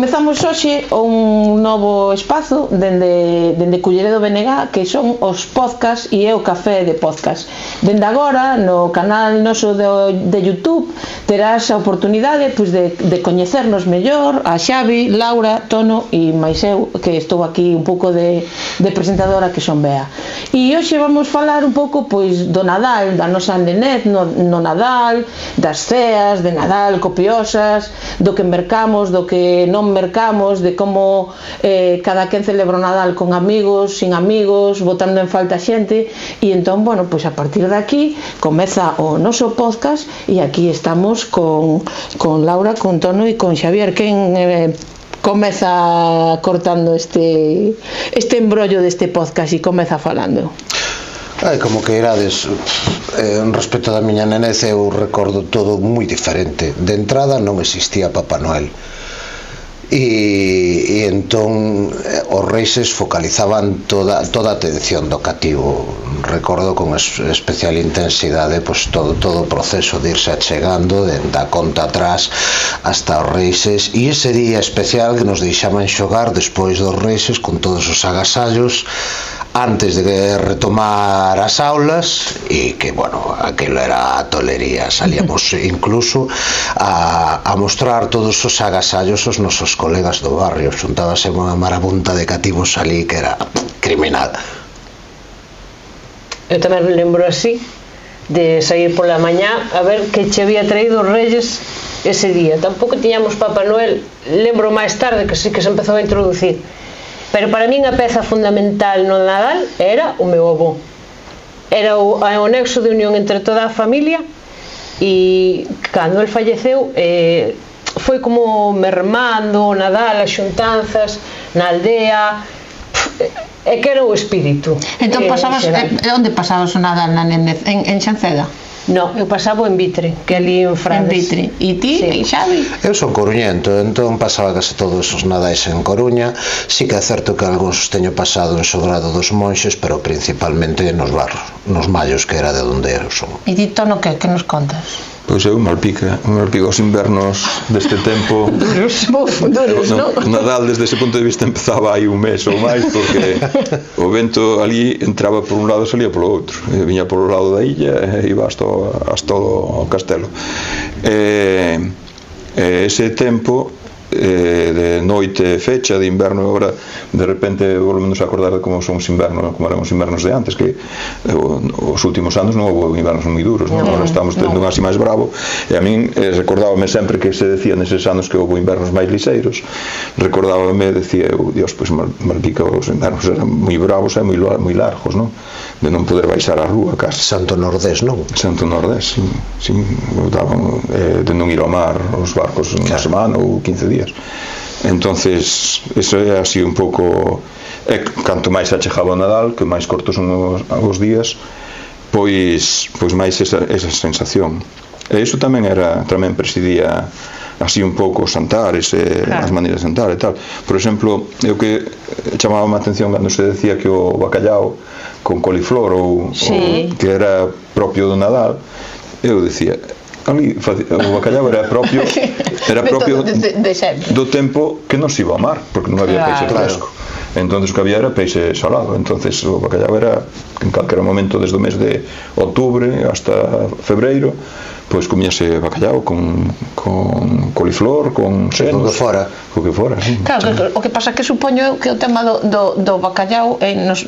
Comezamos hoxe un novo espazo dende Culleredo Benegá, que son os podcast e é o café de podcast. Dende agora, no canal noso de YouTube, terás a oportunidade pois, de coñecernos mellor a Xavi, Laura, Tono e máis eu, que estou aquí un pouco de presentadora, que son Bea. E hoxe vamos falar un pouco pois, do Nadal, da nosa nenez no Nadal, das ceas de Nadal copiosas, do que mercamos, do que non mercamos, de como cada quen celebra o Nadal con amigos, sin amigos, botando en falta xente. E entón, bueno, pois a partir de aquí comeza o noso podcast e aquí estamos con Laura, con Tono e con Xavier. Quen comeza cortando este embrollo deste podcast e comeza falando? Como que irades, respecto da miña nenez eu recordo todo moi diferente. De entrada non existía Papá Noel e entón os reixes focalizaban toda a atención do cativo. Recordo con especial intensidade pois, todo o proceso de irse achegando da conta atrás hasta os reixes, e ese día especial que nos deixaban xogar despois dos reixes con todos os agasallos antes de retomar as aulas, e que, bueno, aquilo era a tolería. Salíamos incluso a mostrar todos os agasallos aos nosos colegas do barrio. Xuntábase unha marabunta de cativos ali que era criminal. Eu tamén lembro así de sair pola mañá a ver que che había traído os reyes ese día. Tampouco tiñamos Papá Noel, lembro máis tarde que sí que se empezou a introducir. Pero para min a peza fundamental no Nadal era o meu avó. Era o nexo de unión entre toda a familia, e cando el falleceu foi como mermando o Nadal, as xuntanzas na aldea, é que era o espírito. Entón pasabas, onde pasabas o Nadal na nenez? En Xanceda? No, eu pasaba en Vitre, que ali en Frades. En Vitre. E ti, sí. Xavi? Eu son coruñento, entón pasaba case todos os nadais en Coruña. Sí que é certo que algúns teño pasado en Sobrado dos Monxes, pero principalmente nos barros, nos mallos, que era de onde eu son. E ti, Tono, que nos contas? Pois eu malpica os invernos deste tempo. Duros, non? Nadal desde ese punto de vista empezaba aí un mes ou máis, porque o vento ali entraba por un lado e salía polo outro, viña polo lado da illa e iba hasta o castelo. Ese tempo de noite fecha, de inverno, agora de repente volvemos a acordar de como son os invernos, como eran os invernos de antes, que os últimos anos non houve invernos moi duros, agora estamos tendo un así máis bravo, e a min recordábame sempre que se decía neses anos que houve invernos máis liseiros, recordábame, decía eu, Dios, pois malpica os invernos eran moi bravos e moi largos, non? De non poder baixar a rúa case. Santo Nordés, non? Santo Nordés, sí, daban de non ir ao mar os barcos unha semana ou 15 días. Entonces eso é así un pouco, canto máis achegaba o Nadal, que máis cortos son os días, pois máis esa sensación. E iso tamén presidía así un pouco os santares, as maneiras de santar e tal. Por exemplo, eu que chamaba a atención cando se decía que o bacallao con coliflor ou que era propio do Nadal, eu decía, ali o bacallao era propio do tempo que non se iba ao mar, porque non había peixe fresco. Entonces o que había era peixe salado. Entonces o bacallao era en calquera momento, desde o mes de outubro hasta febreiro, pois comíase bacallao con coliflor, con senos, o que fora, sí. Claro, o que pasa que supoño que o tema do bacallao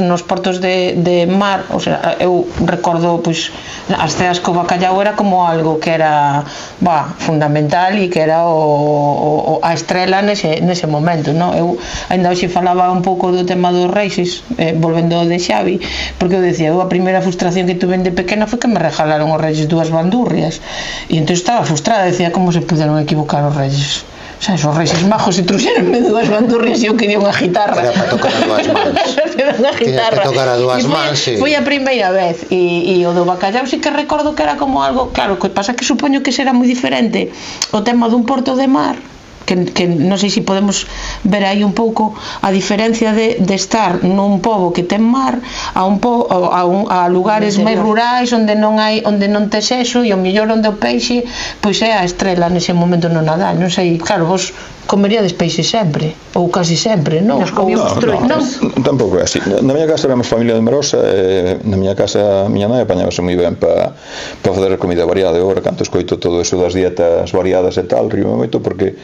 nos portos de mar, o sea, eu recordo pois as ceas co bacallao era como algo que era fundamental e que era a estrela nese momento, non? Eu ainda hoxe falaba un pouco do tema dos reixes, volvendo de Xavi, porque eu decía, a primeira frustración que tuve de pequena foi que me regalaron os reixes 2 bandurrias. E entón estaba frustrada, decía, como se puderon equivocar os reyes? O sea, os reyes majos se truxeronme 2 bandurrias e eu quería unha guitarra. Era para tocar a 2 mans. Tiñas que tocar a 2 mans, sí. Foi a primeira vez. E o do bacallao sí que recordo que era como algo, claro, que pasa que supoño que será moi diferente o tema dun porto de mar, que non sei se podemos ver aí un pouco a diferencia de estar nun pobo que ten mar a lugares máis rurais onde non tes eso, e o mellor onde o peixe pois é a estrela nese momento no Nadal. Non sei, claro, vos comeríades peixe sempre, ou casi sempre, non? Nos comíamos troitas. Tampouco é así. Na miña casa éramos familia numerosa, na miña casa miña nai apañábase moi ben para facer comida variada. Eu agora canto escoito todo eso das dietas variadas e tal, río moito porque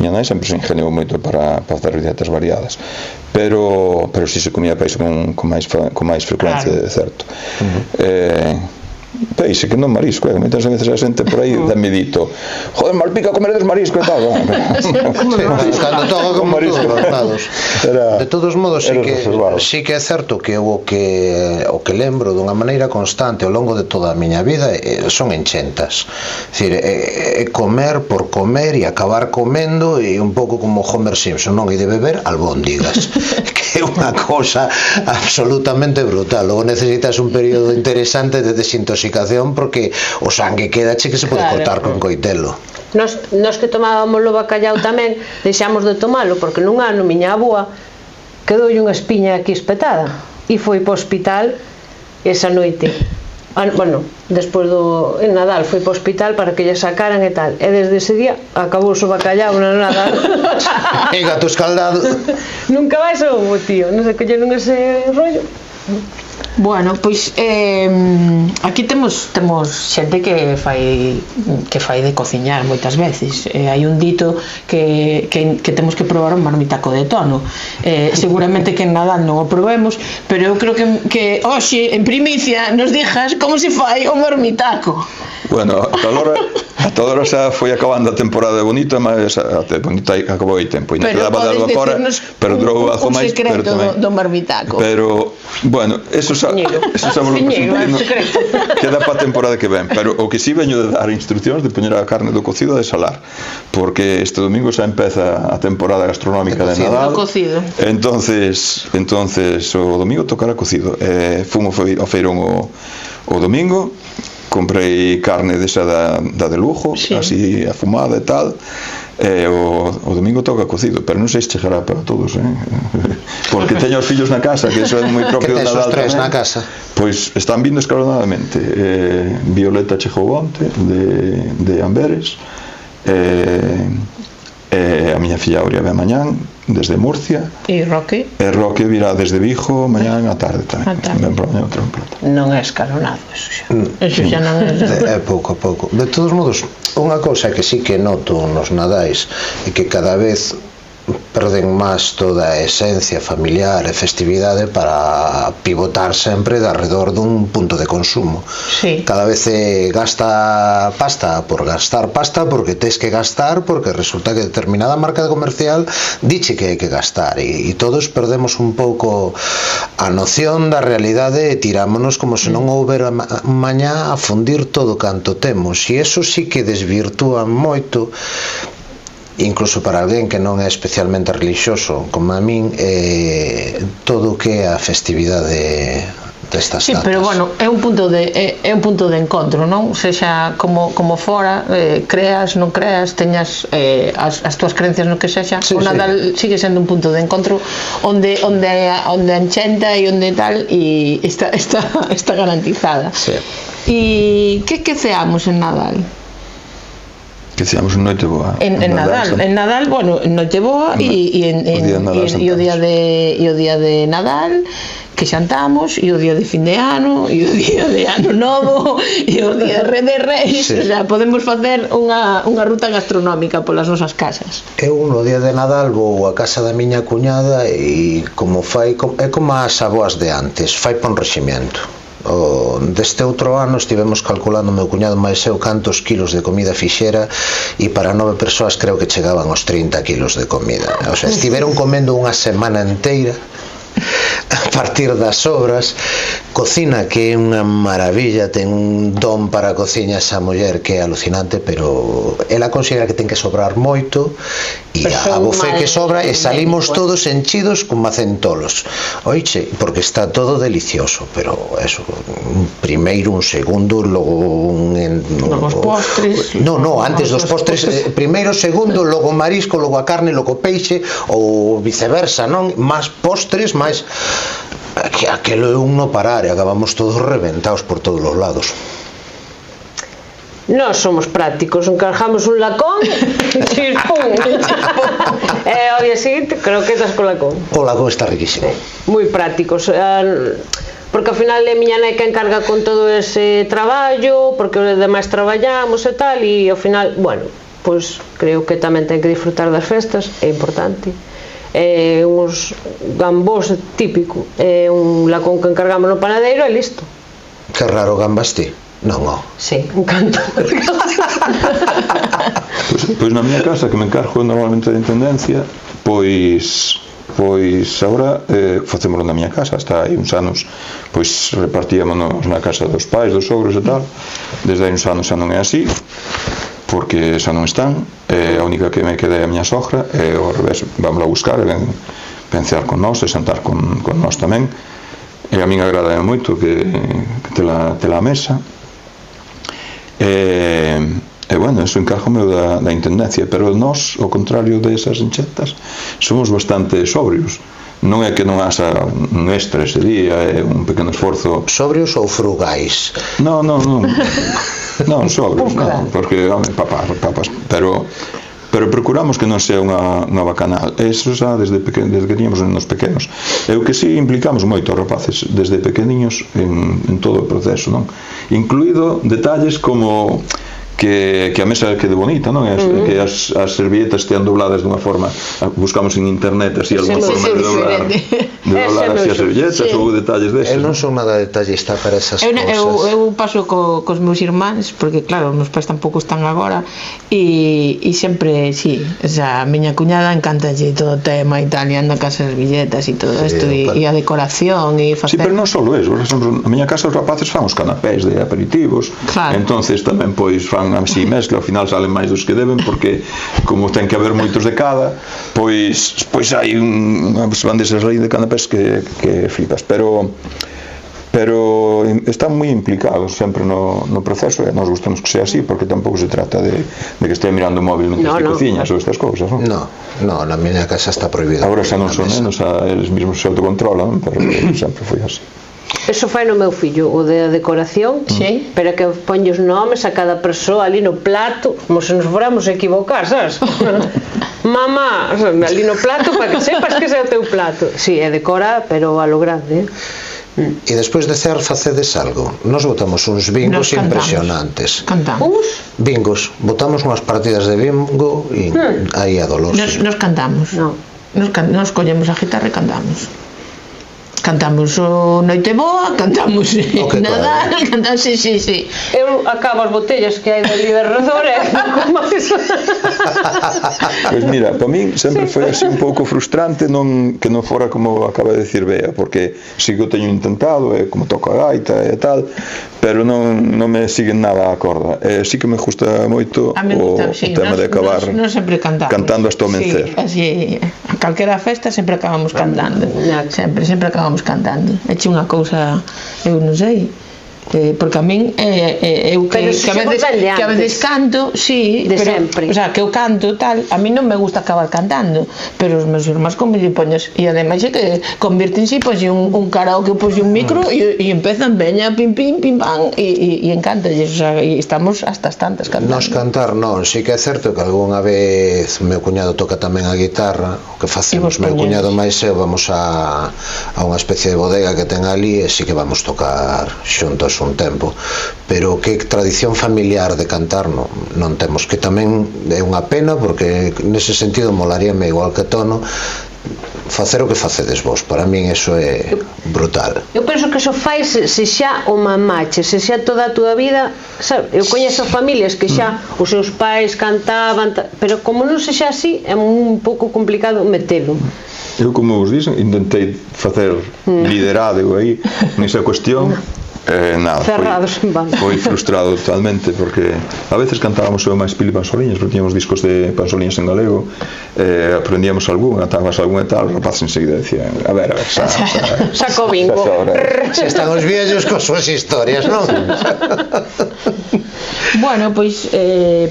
miña nai sempre se ingeniou moito para facer dietas variadas. Pero si se comía peixe con máis frecuencia, claro. Certo. Peixe que non marisco, moitas veces a xente por aí dame dito, joder, malpica comer marisco e tal. Cando toca con marisco de todos modos sí que é certo que o que lembro dunha maneira constante ao longo de toda a miña vida son enchentas, é comer por comer e acabar comendo, e un pouco como Homer Simpson, non? E de beber albóndigas que é unha cosa absolutamente brutal. Logo necesitas un período interesante de desintoxicación porque o sangue quedache que se pode cortar con coitelo. Nos que tomábamos o bacallau tamén deixamos de tomalo porque nun ano miña avoa quedoulle unha espiña aquí espetada e foi para o hospital esa noite. Bueno, despois en Nadal foi para o hospital para que lle sacaran e tal, e desde ese día acabou o bacallau no Nadal. E gato escaldado. Nunca máis houve, tío, non sei que lle non ese rollo. Bueno, pois aquí temos xente que fai de cociñar moitas veces. Hai un dito que temos que probar un marmitaco de tono. Seguramente que en Nadal non o probemos, pero eu creo que hoxe en primicia nos dixas como se fai o marmitaco. Bueno, a toda hora xa foi acabando a temporada bonita, mas a bonita acabou aí tempo, e non quedaba de algo agora, pero durou algo máis, pero tamén do marmitaco. Pero, bueno, eso sabemos que queda para a temporada que ven, pero o que si veño de dar instruccións de poñer a carne do cocido e de salar, porque este domingo xa empeza a temporada gastronómica de Nadal. Entonces o domingo tocará cocido. Fumo ao feirón o domingo, comprei carne desa da de lujo, así afumada e tal, o domingo toca cocido, pero non sei se chegará para todos, porque teño os fillos na casa, que iso é moi propio de Nadal tamén. Na casa? Pois están vindo escalonadamente. Violeta chegou onte de Amberes, a miña filla Aurea ve mañán desde Murcia, e Roque virá desde Vigo mañán a tarde tamén. Non é escalonado eso xa non é pouco a pouco. De todos modos, unha cousa que sí que noto nos Nadais é que cada vez perden máis toda a esencia familiar e festividade para pivotar sempre de arredor dun punto de consumo. Cada vez gasta pasta por gastar pasta, porque tes que gastar, porque resulta que determinada marca comercial diche que hai que gastar, e todos perdemos un pouco a noción da realidade e tirámonos como se non houbera mañá a fundir todo canto temos, e eso sí que desvirtúa moito, incluso para alguén que non é especialmente religioso como a min, todo o que é a festividade destas datas. Pero bueno, é un punto de encontro, non? Sexa como fora, creas, non creas, teñas as túas creencias no que sexa, o Nadal sigue sendo un punto de encontro onde enchenta e onde tal, e está garantizada. E que ceamos en Nadal? Que ceamos en Noiteboa. En Nadal, bueno, en Noiteboa e o día de Nadal, que xantamos, e o día de fin de ano, e o día de ano novo, e o día de Reis. O sea, podemos facer unha ruta gastronómica polas nosas casas. Eu no día de Nadal vou a casa da miña cuñada, e como é como as avoas de antes, fai pon reximento. Deste outro ano estivemos calculando meu cuñado máis eu cantos kilos de comida fixera, e para 9 persoas creo que chegaban aos 30 kilos de comida. O sea, estiveron comendo unha semana inteira a partir das sobras. Cocina que é unha maravilla, ten un don para a cociña esa muller que é alucinante, pero ela considera que ten que sobrar moito, e a bufé que sobra, e salimos todos enchidos como centolos. Oiche, porque está todo delicioso, pero eso, un primeiro, un segundo, logo os postres. No, antes dos postres, primeiro, segundo, logo marisco, logo a carne, logo peixe, ou viceversa, non? Máis postres, máis... Aquelo é un no parar, e acabamos todos reventados por todos os lados. Nós somos prácticos, encargamos un lacón chispum e ao día seguinte creo que estás con lacón. O lacón está riquísimo. Moi prácticos, porque ao final é miña nai que encarga con todo ese traballo, porque os demais traballamos e tal, e ao final, bueno, pois creo que tamén ten que disfrutar das festas, é importante. Uns gambós típico, un lacón que encargamos no panadeiro e listo. Que raro gambas ti? Non, non. Sí, encanto. Pois na miña casa, que me encargo normalmente de intendencia, pois agora facémoslo na miña casa. Hasta hai uns anos pois repartíamonos na casa dos pais, dos sogros e tal. Desde hai uns anos xa non é así, porque xa non están. A única que me queda é a miña sogra, e ao revés, vamos a buscar e ven cear con nós e sentar con nós tamén. E a min agrada moito que tela a mesa. E bueno, eso encargo meu da intendencia, pero nós, ao contrario desas enchetas, somos bastante sobrios. Non é que non haxa un extra ese día, é un pequeno esforzo. Sobrios ou frugais? Non, sobrios, non, porque, home, papas, pero procuramos que non sea unha bacanal. Eso xa desde que tiñamos nos pequenos. E o que si implicamos moito os rapaces desde pequeniños en todo o proceso, non? Incluído detalles como que a mesa quede bonita, non? Que as servilletas estean dobladas dunha forma, buscamos en internet así alguna forma de doblar así as servilletas ou detalles deses. Eu non son nada detallista para esas cousas. Eu paso cos meus irmáns, porque claro, os meus pais tampouco están agora, e sempre, sí, a miña cuñada encantalle todo o tema e tal, e anda cas servilletas e todo isto, e a decoración e facer... Sí, pero non só eso, por exemplo, na miña casa os rapaces fan os canapés de aperitivos, entonces tamén pois fan así mezcla, ao final salen máis dos que deben, porque como ten que haber moitos de cada, pois hai unhas bandexas aí de canapés que flipas, pero están moi implicados sempre no proceso, e nós gustamos que sea así, porque tampouco se trata de que estea mirando o móvil mentre que cociñas ou estas cousas, non? No, na miña casa está prohibido. Agora xa non son nenos, eles mesmos se autocontrolan, pero sempre foi así. Eso fai no meu fillo, o de decoración, pero que ponlle os nomes a cada persoa ali no plato, como se nos fóramos a equivocar, sabes? Mamá, ali no plato para que sepas que ese é o teu plato. Si, é decora, pero a lo grande. E despois de cear facedes algo? Nos botamos uns bingos impresionantes. Cantamos. Bingos, botamos unhas partidas de bingo e aí a Dolores. Nos cantamos. Nos collemos a guitarra e cantamos. Cantamos o Noite Boa, cantamos Nadal, cantamos, sí. Eu acabo as botellas que hai de Liberador e como iso. Pois mira, para min sempre foi así un pouco frustrante que non fora como acaba de decir Bea, porque si que o teño intentado, como toco a gaita e tal, pero non me siguen nada a corda. Si que me gusta moito o tema de acabar cantando hasta o mencer. Sí, a calquera festa sempre acabamos cantando. Sempre acabamos cantando. Eche unha cousa, eu non sei, porque a min eu que a veces canto, sí, de sempre. O sea, que eu canto tal, a mí non me gusta acabar cantando, pero os meus irmáns como lle poñes, e ademais é que convirtense, pois un karaoke, pois un micro e empezan, veña, pim pam, e encántalles, o sea, e estamos hasta as tantas cantando. Nos cantar non, sí que é certo que algunha vez meu cuñado toca tamén a guitarra, o que facemos, meu cuñado máis eu vamos a unha especie de bodega que ten ali e sí que vamos tocar xuntos un tempo, pero que tradición familiar de cantar non temos, que tamén é unha pena, porque nese sentido molaríame igual que Tono facer o que facedes vos. Para min eso é brutal. Eu penso que eso fai se xa o mamache, se xa toda a túa vida, sabe? Eu coñezo familias que xa os seus pais cantaban, pero como non se xa así, é un pouco complicado metelo. Eu, como vos dixen, intentei facer liderado aí nesa cuestión. Nada, foi frustrado totalmente, porque a veces cantábamos o máis pili pansoliñas, porque tiñamos discos de pansoliñas en galego, aprendíamos algún, cantábamos algún e tal, os rapaces enseguida decían, a ver, saco bingo, se están os viellos con súas historias, non? Bueno, pois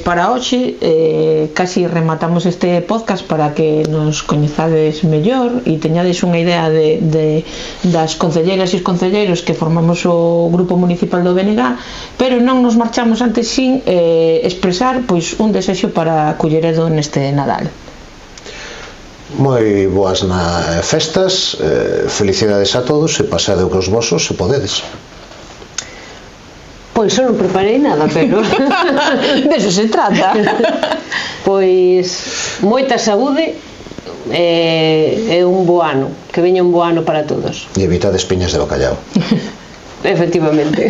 para hoxe casi rematamos este podcast para que nos coñezades mellor e teñades unha idea das concelleiras e os concelleiros que formamos o Grupo Municipal do BNG, pero non nos marchamos antes sin expresar pois un desexo para Culleredo neste Nadal. Moi boas festas, felicidades a todos e pasade o que os vosos se podedes. Pois eu non preparei nada, pero Deso se trata. Pois moita saúde e un bo ano, que veña un bo ano para todos. E evitades piñas de bacallau. Efectivamente.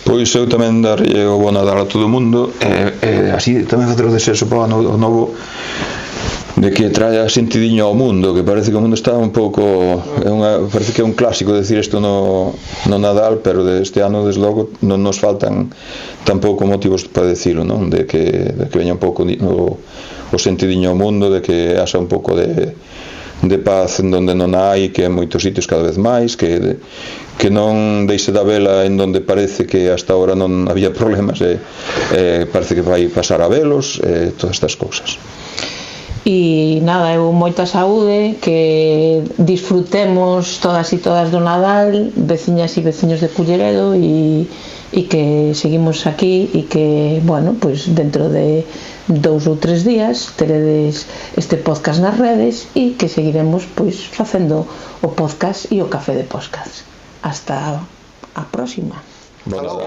Pois eu tamén darlle o bo Nadal a todo o mundo e así tamén facer o desexo para o ano novo de que traia sentidiño ao mundo, que parece que o mundo está un pouco parece que é un clásico decir isto no Nadal, pero este ano desde logo non nos faltan tampouco motivos para decirlo, non? De que veña un pouco o sentidiño ao mundo, de que haxa un pouco de paz en donde non hai, que en moitos sitios cada vez máis, que non deixe da vela en donde parece que hasta ahora non había problemas e parece que vai pasar a velos, todas estas cousas. E nada, eu moita saúde, que disfrutemos todas e todas do Nadal, veciñas e veciños de Culleredo, e que seguimos aquí e que, bueno, pois dentro de 2 ou 3 días teredes este podcast nas redes e que seguiremos pois facendo o podcast e o café de podcast. Hasta a próxima. Bueno.